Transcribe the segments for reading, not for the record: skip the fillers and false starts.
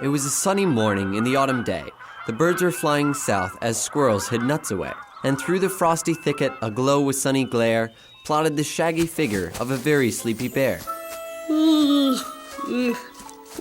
It was a sunny morning in the autumn day. The birds were flying south as squirrels hid nuts away. And through the frosty thicket, aglow with sunny glare, plodded the shaggy figure of a very sleepy bear.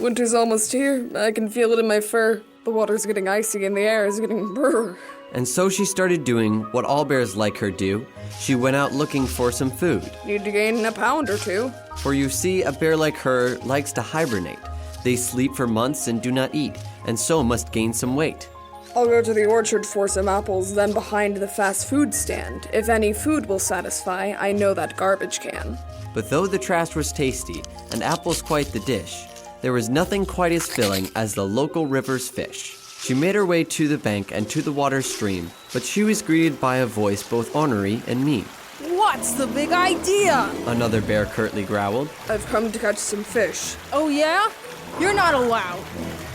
Winter's almost here. I can feel it in my fur. The water's getting icy and the air is getting brr. And so she started doing what all bears like her do. She went out looking for some food. Need to gain a pound or two. For you see, a bear like her likes to hibernate. They sleep for months and do not eat, and so must gain some weight. I'll go to the orchard for some apples, then behind the fast food stand. If any food will satisfy, I know that garbage can. But though the trash was tasty, and apples quite the dish, there was nothing quite as filling as the local river's fish. She made her way to the bank and to the water stream, but she was greeted by a voice both ornery and mean. What's the big idea? Another bear curtly growled. I've come to catch some fish. Oh yeah? You're not allowed.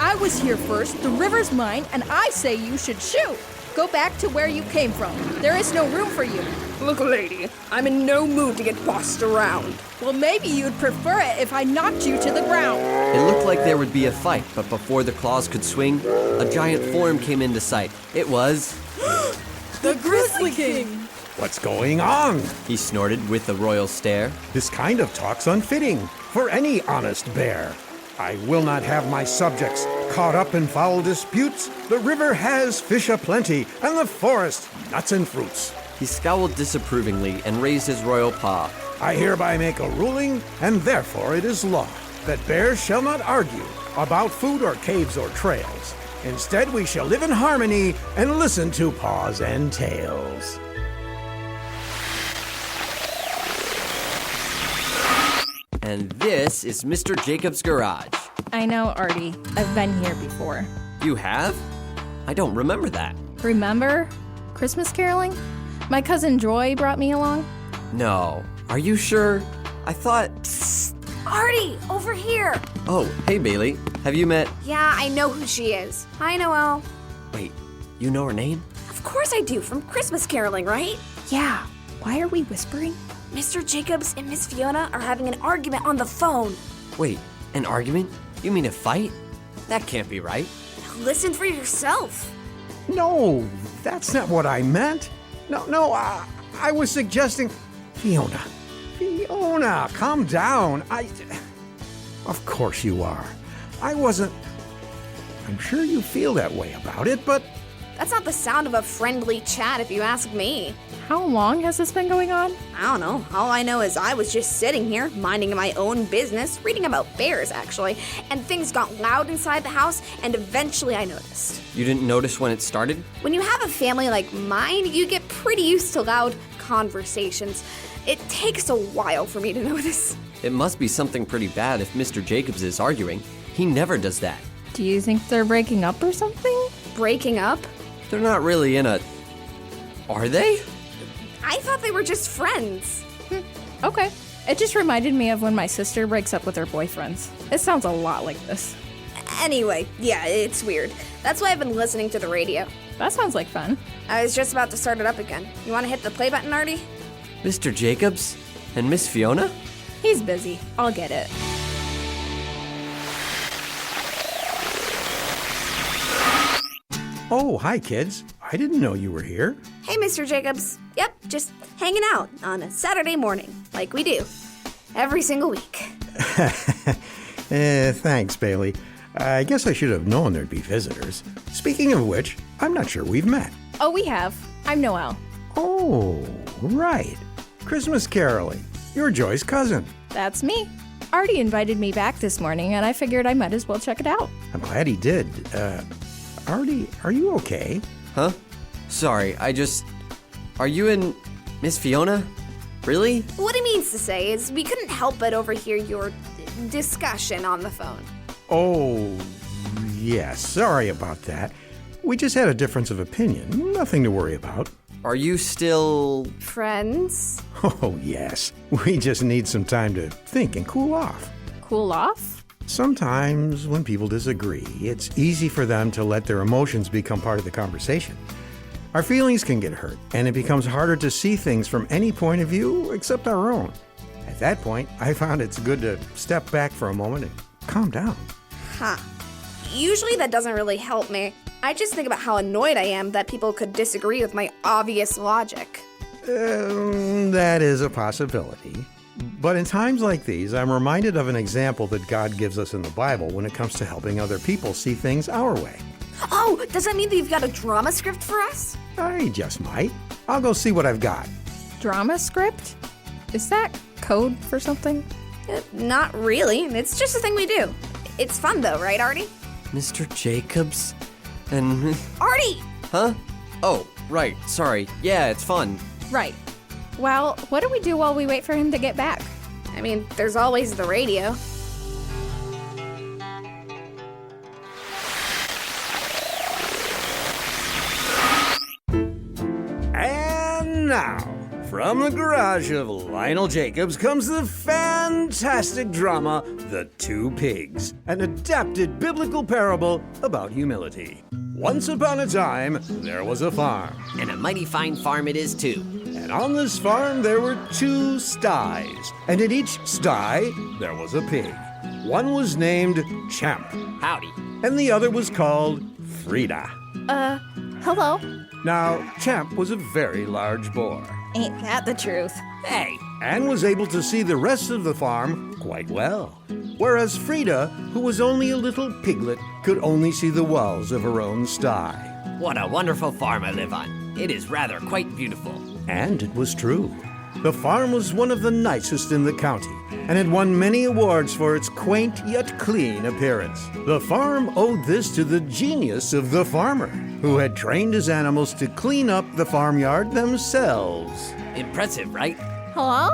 I was here first, the river's mine, and I say you should shoot. Go back to where you came from. There is no room for you. Look, lady, I'm in no mood to get bossed around. Well, maybe you'd prefer it if I knocked you to the ground. It looked like there would be a fight, but before the claws could swing, a giant form came into sight. It was... The Grizzly King! What's going on? He snorted with a royal stare. This kind of talk's unfitting for any honest bear. I will not have my subjects caught up in foul disputes. The river has fish aplenty, and the forest nuts and fruits. He scowled disapprovingly and raised his royal paw. I hereby make a ruling, and therefore it is law, that bears shall not argue about food or caves or trails. Instead, we shall live in harmony and listen to paws and tails. And this is Mr. Jacob's garage. I know, Artie. I've been here before. You have? I don't remember that. Remember? Christmas caroling? My cousin Joy brought me along. No. Are you sure? I thought... Psst! Artie, over here! Oh, hey Bailey. Have you met... Yeah, I know who she is. Hi, Noel. Wait, you know her name? Of course I do, from Christmas caroling, right? Yeah. Why are we whispering? Mr. Jacobs and Miss Fiona are having an argument on the phone. Wait, an argument? You mean a fight? That can't be right. Listen for yourself. No, that's not what I meant. No, I was suggesting... Fiona, calm down. Of course you are. I wasn't... I'm sure you feel that way about it, but... That's not the sound of a friendly chat if you ask me. How long has this been going on? I don't know. All I know is I was just sitting here, minding my own business, reading about bears, actually, and things got loud inside the house, and eventually I noticed. You didn't notice when it started? When you have a family like mine, you get pretty used to loud conversations. It takes a while for me to notice. It must be something pretty bad if Mr. Jacobs is arguing. He never does that. Do you think they're breaking up or something? Breaking up? They're not really in a... Are they? I thought they were just friends. Okay. It just reminded me of when my sister breaks up with her boyfriends. It sounds a lot like this. Anyway, yeah, it's weird. That's why I've been listening to the radio. That sounds like fun. I was just about to start it up again. You want to hit the play button, Artie? Mr. Jacobs? And Miss Fiona? He's busy. I'll get it. Oh, hi, kids. I didn't know you were here. Hey, Mr. Jacobs. Yep, just hanging out on a Saturday morning, like we do. Every single week. Thanks, Bailey. I guess I should have known there'd be visitors. Speaking of which, I'm not sure we've met. Oh, we have. I'm Noel. Oh, right. Christmas caroling. You're Joy's cousin. That's me. Artie invited me back this morning, and I figured I might as well check it out. I'm glad he did. Artie, are you okay? Huh? Sorry, Are you and Miss Fiona? Really? What he means to say is we couldn't help but overhear your discussion on the phone. Oh, yes. Sorry about that. We just had a difference of opinion. Nothing to worry about. Are you still... Friends? Oh, yes. We just need some time to think and cool off. Cool off? Sometimes when people disagree, it's easy for them to let their emotions become part of the conversation. Our feelings can get hurt, and it becomes harder to see things from any point of view except our own. At that point, I found it's good to step back for a moment and calm down. Huh. Usually that doesn't really help me. I just think about how annoyed I am that people could disagree with my obvious logic. That is a possibility. But in times like these, I'm reminded of an example that God gives us in the Bible when it comes to helping other people see things our way. Oh, does that mean that you've got a drama script for us? I just might. I'll go see what I've got. Drama script? Is that code for something? Not really. It's just a thing we do. It's fun though, right, Artie? Mr. Jacobs? And... Artie! Huh? Oh, right. Sorry. Yeah, it's fun. Right. Well, what do we do while we wait for him to get back? I mean, there's always the radio. And now, from the garage of Lionel Jacobs comes the fantastic drama, The Two Pigs, an adapted biblical parable about humility. Once upon a time, there was a farm. And a mighty fine farm it is, too. And on this farm, there were 2 sties. And in each sty, there was a pig. One was named Champ, Howdy. and the other was called Frida. Hello? Now, Champ was a very large boar, Ain't that the truth? Hey. and was able to see the rest of the farm quite well. Whereas Frida, who was only a little piglet, could only see the walls of her own sty. What a wonderful farm I live on. It is rather quite beautiful. And it was true. The farm was one of the nicest in the county, and had won many awards for its quaint yet clean appearance. The farm owed this to the genius of the farmer, who had trained his animals to clean up the farmyard themselves. Impressive, right? Hello?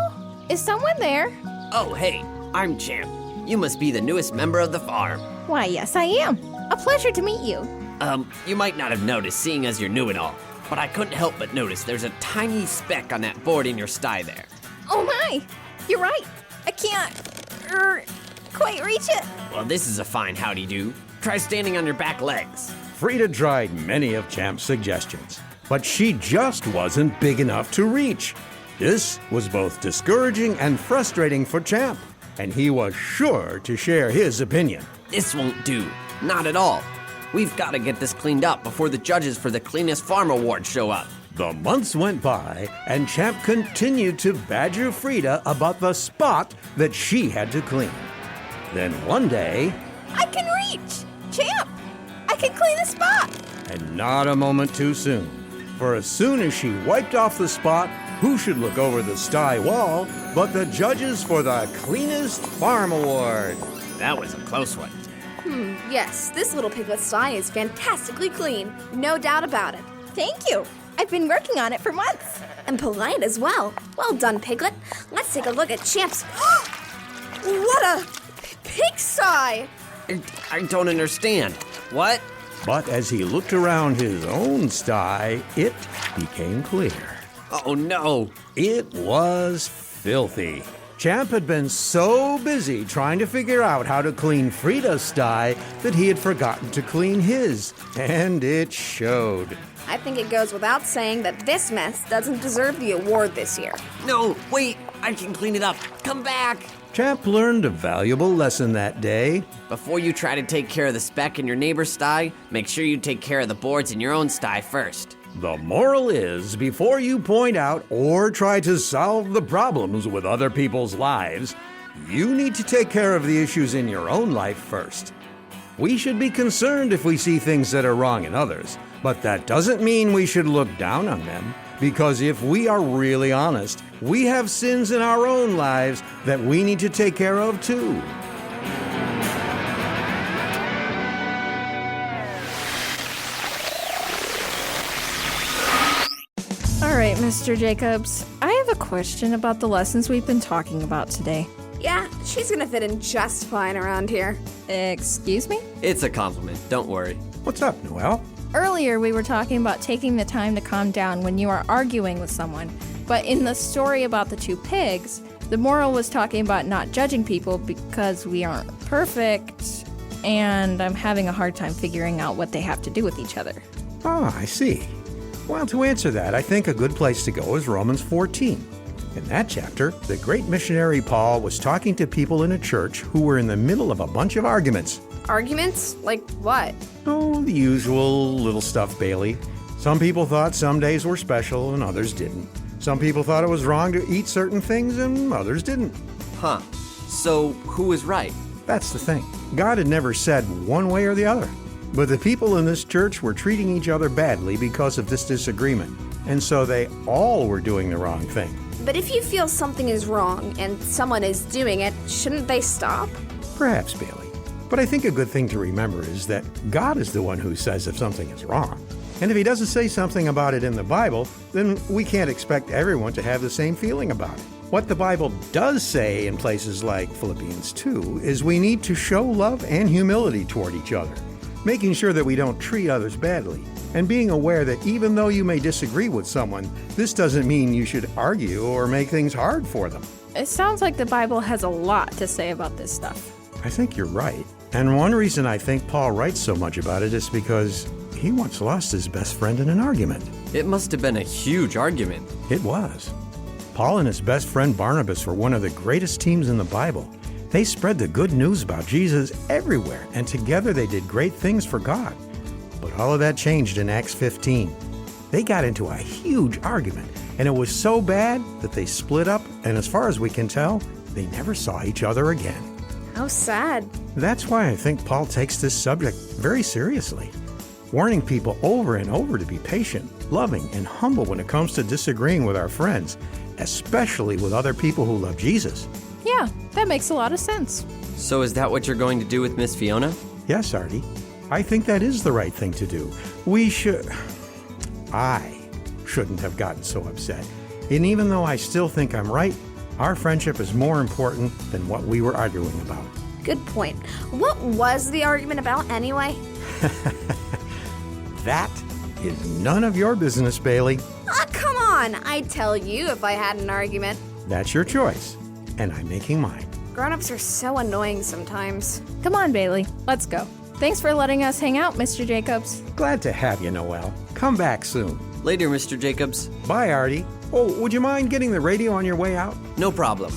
Is someone there? Oh, hey. I'm Champ. You must be the newest member of the farm. Why, yes, I am. A pleasure to meet you. You might not have noticed, seeing as you're new and all, but I couldn't help but notice there's a tiny speck on that board in your sty there. Oh my! You're right. I can't quite reach it. Well, this is a fine howdy-do. Try standing on your back legs. Frida tried many of Champ's suggestions, but she just wasn't big enough to reach. This was both discouraging and frustrating for Champ, and he was sure to share his opinion. This won't do. Not at all. We've got to get this cleaned up before the judges for the Cleanest Farm Award show up. The months went by, and Champ continued to badger Frida about the spot that she had to clean. Then one day, I can reach! Champ! I can clean the spot! and not a moment too soon, for as soon as she wiped off the spot, who should look over the sty wall but the judges for the Cleanest Farm Award? That was a close one. Yes, this little piglet sty is fantastically clean. No doubt about it. Thank you. I've been working on it for months. And polite as well. Well done, Piglet. Let's take a look at Champ's... What a pigsty! I don't understand. What? But as he looked around his own sty, it became clear. Oh, no. It was filthy. Champ had been so busy trying to figure out how to clean Frida's sty that he had forgotten to clean his, and it showed. I think it goes without saying that this mess doesn't deserve the award this year. No, wait. I can clean it up. Come back. Champ learned a valuable lesson that day. Before you try to take care of the speck in your neighbor's sty, make sure you take care of the boards in your own sty first. The moral is, before you point out or try to solve the problems with other people's lives, you need to take care of the issues in your own life first. We should be concerned if we see things that are wrong in others, but that doesn't mean we should look down on them, because if we are really honest, we have sins in our own lives that we need to take care of too. All right, Mr. Jacobs. I have a question about the lessons we've been talking about today. Yeah, she's gonna fit in just fine around here. Excuse me? It's a compliment. Don't worry. What's up, Noel? Earlier, we were talking about taking the time to calm down when you are arguing with someone. But in the story about the two pigs, the moral was talking about not judging people because we aren't perfect, and I'm having a hard time figuring out what they have to do with each other. Ah, I see. Well, to answer that, I think a good place to go is Romans 14. In that chapter, the great missionary Paul was talking to people in a church who were in the middle of a bunch of arguments. Arguments? Like what? Oh, the usual little stuff, Bailey. Some people thought some days were special and others didn't. Some people thought it was wrong to eat certain things and others didn't. Huh. So, who was right? That's the thing. God had never said one way or the other. But the people in this church were treating each other badly because of this disagreement. And so they all were doing the wrong thing. But if you feel something is wrong and someone is doing it, shouldn't they stop? Perhaps, Bailey. But I think a good thing to remember is that God is the one who says if something is wrong. And if he doesn't say something about it in the Bible, then we can't expect everyone to have the same feeling about it. What the Bible does say in places like Philippians 2 is we need to show love and humility toward each other, making sure that we don't treat others badly, and being aware that even though you may disagree with someone, this doesn't mean you should argue or make things hard for them. It sounds like the Bible has a lot to say about this stuff. I think you're right. And one reason I think Paul writes so much about it is because he once lost his best friend in an argument. It must have been a huge argument. It was. Paul and his best friend Barnabas were one of the greatest teams in the Bible. They spread the good news about Jesus everywhere, and together they did great things for God. But all of that changed in Acts 15. They got into a huge argument, and it was so bad that they split up, and as far as we can tell, they never saw each other again. How sad. That's why I think Paul takes this subject very seriously, warning people over and over to be patient, loving, and humble when it comes to disagreeing with our friends, especially with other people who love Jesus. Yeah, that makes a lot of sense. So is that what you're going to do with Miss Fiona? Yes, Artie. I think that is the right thing to do. I shouldn't have gotten so upset. And even though I still think I'm right, our friendship is more important than what we were arguing about. Good point. What was the argument about anyway? That is none of your business, Bailey. Ah, come on. I'd tell you if I had an argument. That's your choice, and I'm making mine. Grown-ups are so annoying sometimes. Come on, Bailey, let's go. Thanks for letting us hang out, Mr. Jacobs. Glad to have you, Noel. Come back soon. Later, Mr. Jacobs. Bye, Artie. Oh, would you mind getting the radio on your way out? No problem.